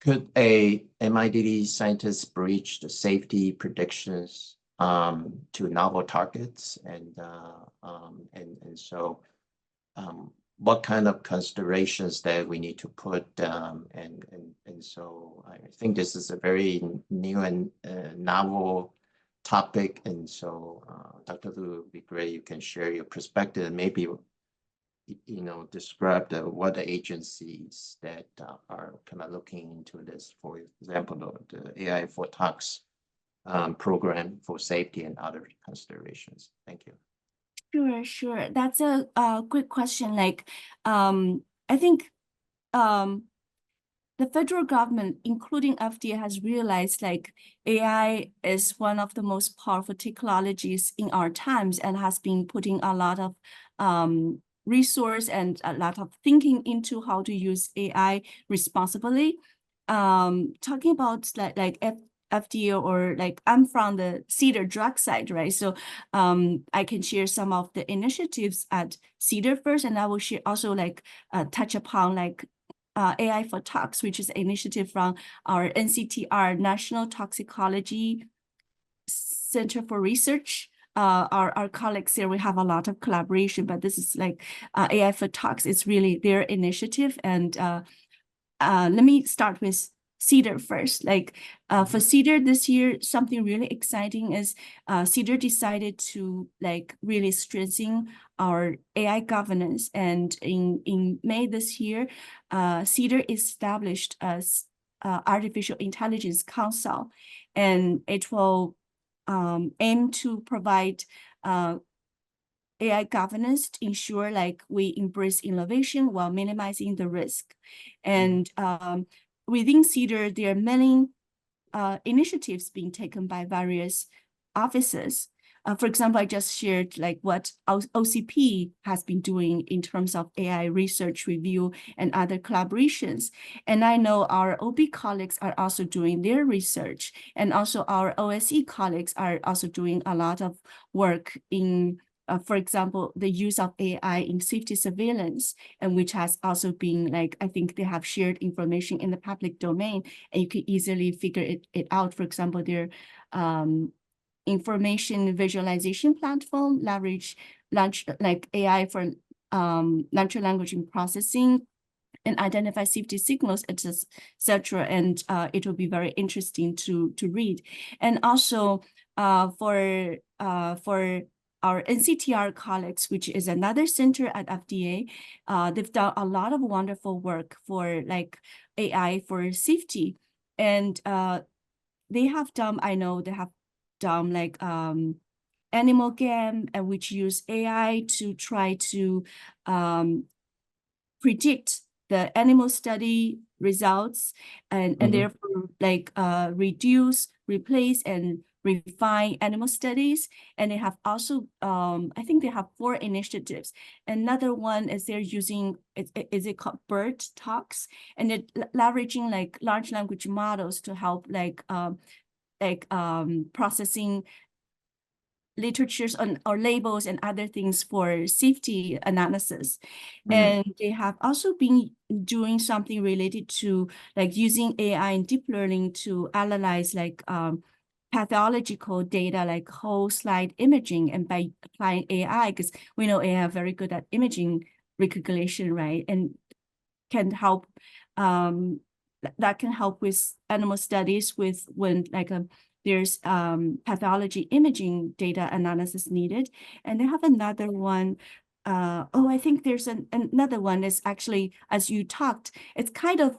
[SPEAKER 2] could a MIDD scientist breach the safety predictions to novel targets, and so what kind of considerations that we need to put, and so I think this is a very new and novel topic, and so Dr. Liu, it would be great you can share your perspective and maybe describe what the agencies that are kind of looking into this. For example, the AI for tox program for safety and other considerations. Thank you.
[SPEAKER 3] Sure. That's a quick question. Like, I think the federal government, including FDA, has realized like AI is one of the most powerful technologies in our times, and has been putting a lot of resource and a lot of thinking into how to use AI responsibly. Talking about like FDA, or like, I'm from the CDER drug side, right? So I can share some of the initiatives at CDER first, and I will share also like touch upon like AI for Tox, which is an initiative from our NCTR, National Toxicology Center for Research. Our colleagues here, we have a lot of collaboration, but this is like AI for Tox. It's really their initiative. And let me start with CDER first. Like for CDER this year, something really exciting is CDER decided to like really strengthen our AI governance. And in May this year, CDER established as Artificial Intelligence Council, and it will aim to provide AI governance to ensure like we embrace innovation while minimizing the risk. And within CDER, there are many initiatives being taken by various offices. For example, I just shared like what OCP has been doing in terms of AI research review and other collaborations. And I know our OB colleagues are also doing their research, and also our OSE colleagues are also doing a lot of work in, for example, the use of AI in safety surveillance, and which has also been like, I think they have shared information in the public domain, and you can easily figure it out. For example, their information visualization platform leverage like AI for natural language processing and identify safety signals, etc. And it will be very interesting to read. And also for our NCTR colleagues, which is another center at FDA, they've done a lot of wonderful work for like AI for safety. And they have done, I know they have done like animal game, and which use AI to try to predict the animal study results, and therefore like reduce, replace, and refine animal studies. And they have also, I think they have 4 initiatives. Another one is they're using, is it called bird talks? And they're leveraging like large language models to help like processing literatures or labels and other things for safety analysis. And they have also been doing something related to like using AI and deep learning to analyze like pathological data, like whole slide imaging. And by applying AI, because we know AI are very good at imaging recognition, right? And can help, that can help with animal studies with when like there's pathology imaging data analysis needed. And they have another one. I think there's another one is actually, as you talked, it's kind of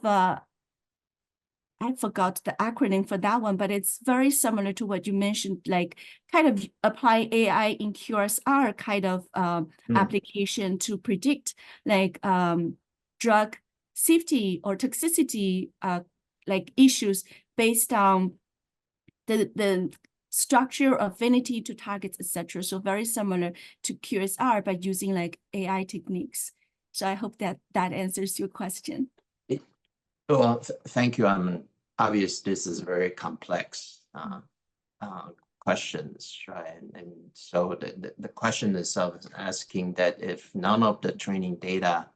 [SPEAKER 3] I forgot the acronym for that one, but it's very similar to what you mentioned, like kind of apply AI in QSR kind of application to predict like drug safety or toxicity like issues based on the structure, affinity to targets, etc. So very similar to QSR, but using like AI techniques. So I hope that answers your question.
[SPEAKER 2] Well, thank you. Obvious this is very complex questions, right? And so the question itself is asking that if none of the training data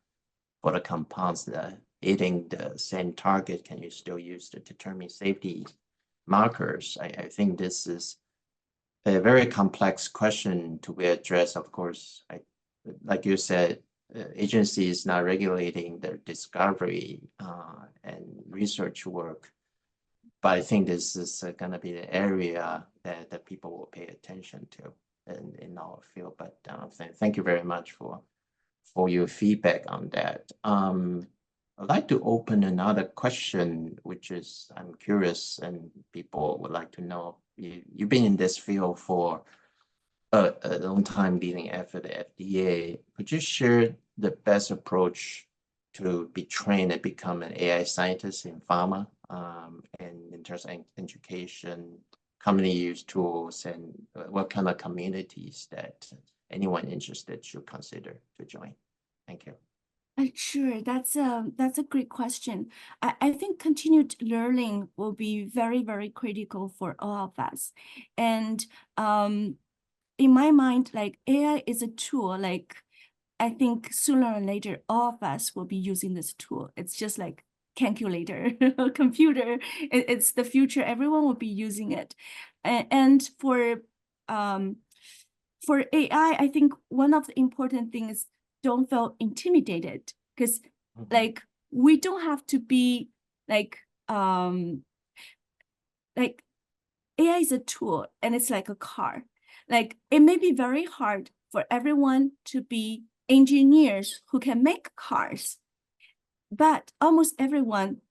[SPEAKER 2] for the compounds that hitting the same target, can you still use to determine safety markers? I think this is a very complex question to be addressed. Of course, like you said, agency is not regulating their discovery and research work, but I think this is going to be the area that people will pay attention to in our field. But thank you very much for your feedback on that. I'd like to open another question, which is I'm curious and people would like to know. You've been in this field for a long time, leading after the FDA. Could you share the best approach to be trained and become an AI scientist in pharma, and in terms of education, commonly used tools, and what kind of communities that anyone interested should consider to join? Thank you.
[SPEAKER 3] Sure, that's a great question. I think continued learning will be very, very critical for all of us. And in my mind, like AI is a tool, like I think sooner or later, all of us will be using this tool. It's just like calculator, computer, it's the future. Everyone will be using it. And for AI, I think one of the important things, don't feel intimidated, because like we don't have to be like AI is a tool and it's like a car. Like it may be very hard for everyone to be engineers who can make cars, but almost everyone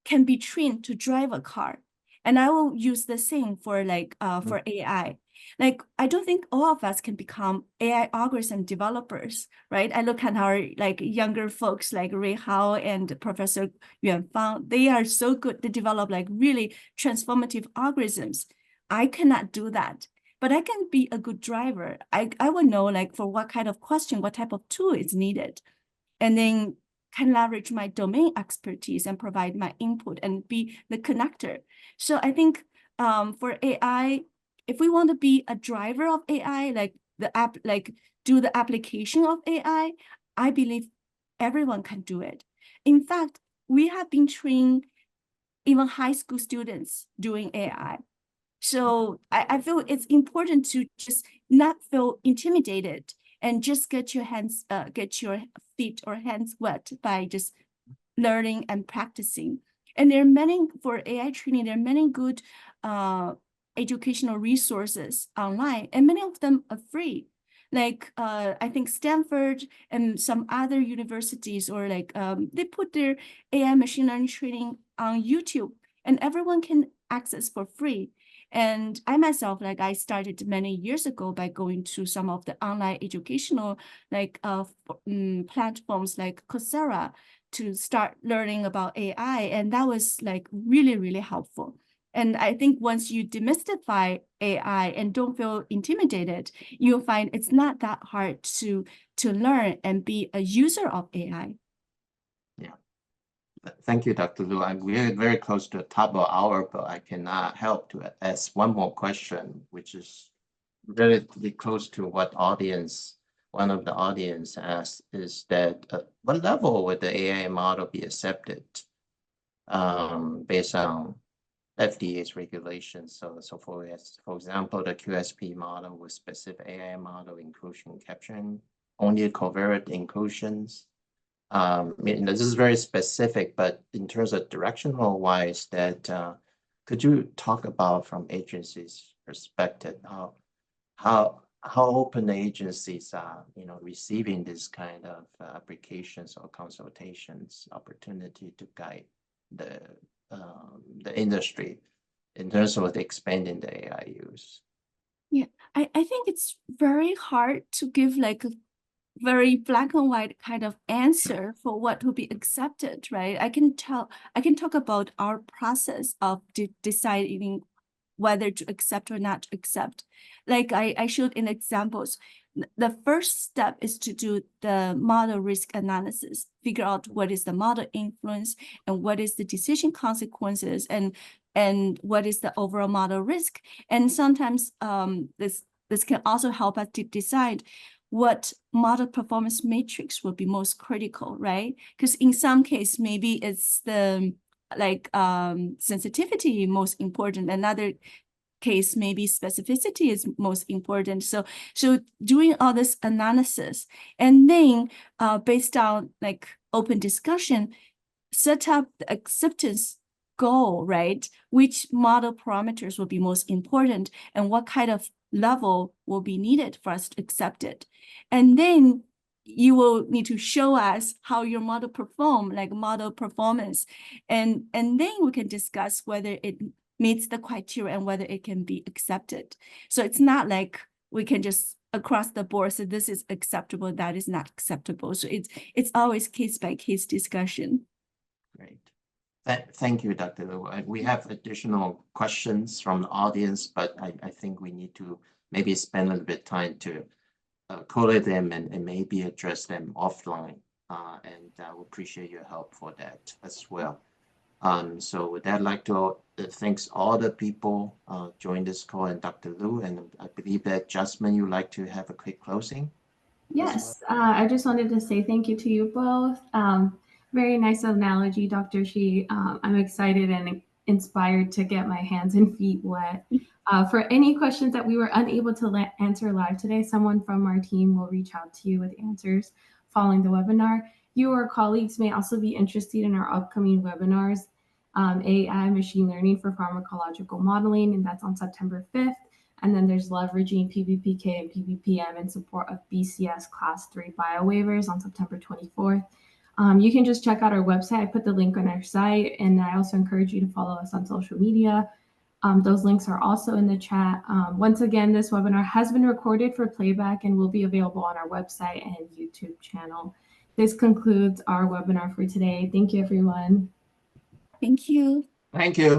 [SPEAKER 3] can be trained to drive a car. And I will use the same for like for AI. Like, I don't think all of us can become AI algorithm developers, right? I look at our like younger folks like Ray Hao and Professor Yuan Fang. They are so good to develop like really transformative algorithms. I cannot do that, but I can be a good driver. I will know like for what kind of question, what type of tool is needed, and then can leverage my domain expertise and provide my input and be the connector. So I think for AI, if we want to be a driver of AI, like the app, like do the application of AI, I believe everyone can do it. In fact, we have been training even high school students doing AI. So I feel it's important to just not feel intimidated and just get your feet or hands wet by just learning and practicing. And there are many, for AI training, there are many good educational resources online, and many of them are free. Like I think Stanford and some other universities, or like they put their AI machine learning training on YouTube, and everyone can access for free. And I myself, like I started many years ago by going to some of the online educational like platforms like Coursera to start learning about AI. And that was like really, really helpful. And I think once you demystify AI and don't feel intimidated, you'll find it's not that hard to learn and be a user of AI.
[SPEAKER 2] Yeah. Thank you, Dr. Liu. We're very close to the top of the hour, but I cannot help to ask one more question, which is relatively close to what one of the audience asked, is that what level would the AI model be accepted based on FDA's regulations? So for example, the QSP model with specific AI model inclusion capturing only covariate inclusions. This is very specific, but in terms of directional wise, that Could you talk about from agencies' perspective how open the agencies are, receiving this kind of applications or consultations opportunity to guide the industry in terms of expanding the AI use?
[SPEAKER 3] Yeah, I think it's very hard to give like a very black and white kind of answer for what will be accepted, right? I can talk about our process of deciding whether to accept or not to accept. Like I showed in examples, the first step is to do the model risk analysis, figure out what is the model influence and what is the decision consequences and what is the overall model risk. And sometimes this can also help us to decide what model performance matrix will be most critical, right? Because in some case, maybe it's the sensitivity most important. Another case, maybe specificity is most important. So doing all this analysis and then based on like open discussion, set up the acceptance goal, right? Which model parameters will be most important and what kind of level will be needed for us to accept it. And then you will need to show us how your model perform, like model performance. And then we can discuss whether it meets the criteria and whether it can be accepted. So it's not like we can just across the board say this is acceptable, that is not acceptable. So it's always case by case discussion.
[SPEAKER 2] Great. Thank you, Dr. Liu. We have additional questions from the audience, but I think we need to maybe spend a little bit of time to collate them and maybe address them offline. And I will appreciate your help for that as well. So with that, I'd like to thanks all the people join this call and Dr. Liu, and I believe that Jasmine, you'd like to have a quick closing?
[SPEAKER 1] Yes, I just wanted to say thank you to you both. Very nice analogy, Dr. Shi. I'm excited and inspired to get my hands and feet wet. For any questions that we were unable to answer live today, someone from our team will reach out to you with answers following the webinar. You or colleagues may also be interested in our upcoming webinars, AI machine learning for pharmacological modeling, and that's on September 5th. And then there's leveraging PBPK and PBPM in support of BCS Class 3 biowaivers on September 24th. You can just check out our website. I put the link on our site, and I also encourage you to follow us on social media. Those links are also in the chat. Once again, this webinar has been recorded for playback and will be available on our website and YouTube channel. This concludes our webinar for today. Thank you, everyone.
[SPEAKER 3] Thank you.
[SPEAKER 2] Thank you.